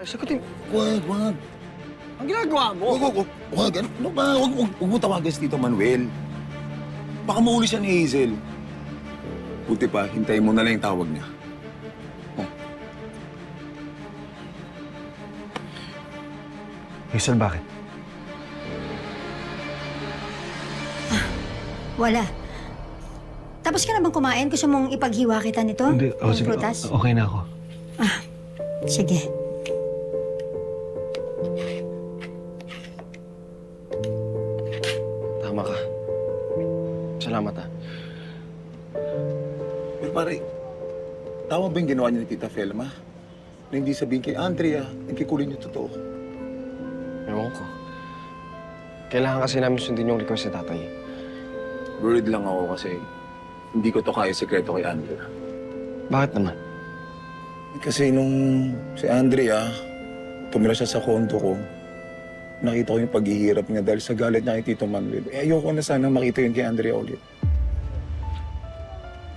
Sagutin. Wag. Ang ginagawa mo? Wag. Ano ba? Huwag mo tawagan si Tito Manuel. Baka mauli siya ni Hazel. Buti pa, hintayin mo na lang yung tawag niya. Hazel, bakit? Wala. Tapos ka na bang kumain? Gusto mong ipaghiwa kita nito? Hindi. Yung Sige. prutas? Okay na ako. Sige. Tama ka. Salamat, ah. Pero pare, tama ba yung ginawa niya ni Tita Felma? Na hindi sabihin kay Andrea, nagkikulin yung totoo. Ewan ko. Kailangan kasi namin sundin yung request ni tatay. Worried lang ako kasi hindi ko to kaya sekreto kay Andrea. Bakit naman? Kasi nung si Andrea, tumira siya sa kondo ko, nakita ko yung paghihirap niya dahil sa galit niya kay Tito Manuel. Ayoko na sana makita yun kay Andrea ulit.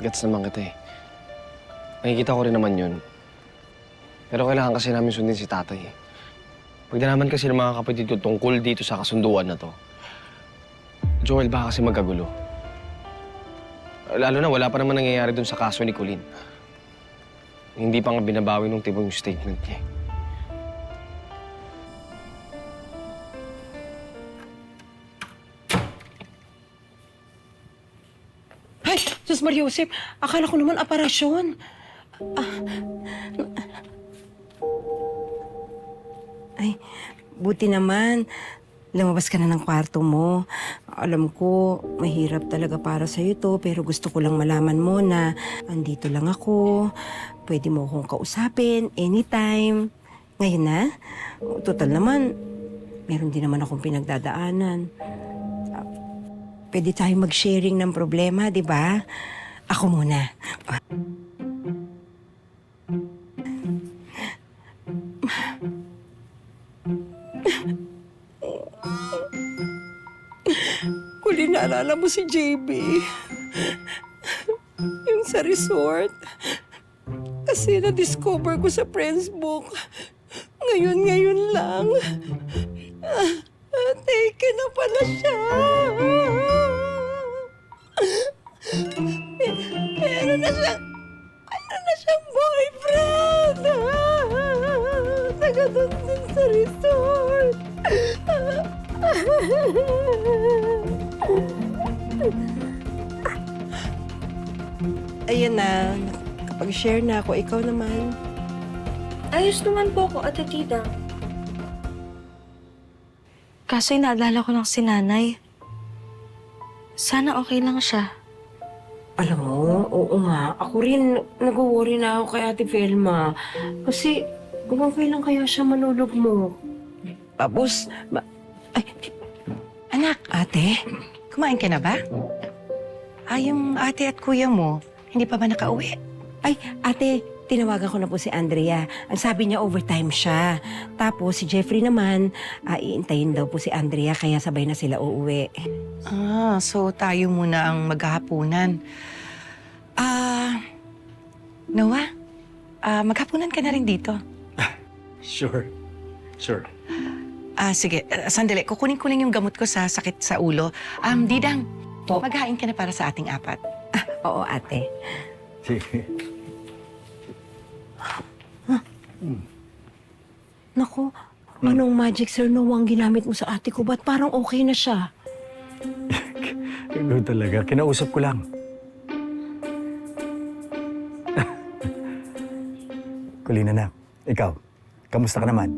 Gets naman kita eh. Nakikita ko rin naman yun. Pero kailangan kasi namin sundin si tatay eh. Pag nalaman kasi ng mga kapatid ko tungkol dito sa kasunduan na to, Joel, baka kasi magkagulo. Lalo na wala pa naman nangyayari dun sa kaso ni Colleen. Hindi pa nga binabawi nung tibong yung statement niya. Ay, Diyos Maria Josep, akala ko naman aparasyon. Ay, buti naman. Lumabas ka na ng kwarto mo. Alam ko, mahirap talaga para sa'yo to, pero gusto ko lang malaman mo na andito lang ako. Pwede mo akong kausapin anytime. Ngayon na? Total naman, meron din naman akong pinagdadaanan. Pwede tayong mag-sharing ng problema, di ba? Ako muna. Kuli, naalala mo si JB. Yung sa resort. Kasi na-discover ko sa friends book. Ngayon lang. Taken na pala siya. Meron na siyang boyfriend. Taga doon din sa resort. Ayan na. Kapag-share na ako, ikaw naman. Ayos naman po ako, Ate Tita. Kaso inaalala ko ng si Nanay. Sana okay lang siya. Alam mo, oo nga. Ako rin, nag-worry na ako kay Ate Velma. Kasi, kung okay lang kaya siya manulog mo. Tapos, ay, Anak, ate, kumain ka na ba? Yung ate at kuya mo, hindi pa ba nakauwi? ay, ate, tinawagan ko na po si Andrea. Ang sabi niya, overtime siya. Tapos, si Jeffrey naman, iintayin daw po si Andrea, kaya sabay na sila uuwi. So tayo muna ang maghahapunan. Noah, maghapunan ka na rin dito. Sure. Sige, sandali. Kukunin ko lang yung gamot ko sa sakit sa ulo. Didang, maghain ka na para sa ating apat. Oo, ate. Sige. Naku, anong magic sir no ang ginamit mo sa ate ko? Ba't parang okay na siya? Ikaw talaga. Kinausap ko lang. Kulina na. Ikaw, kamusta ka naman?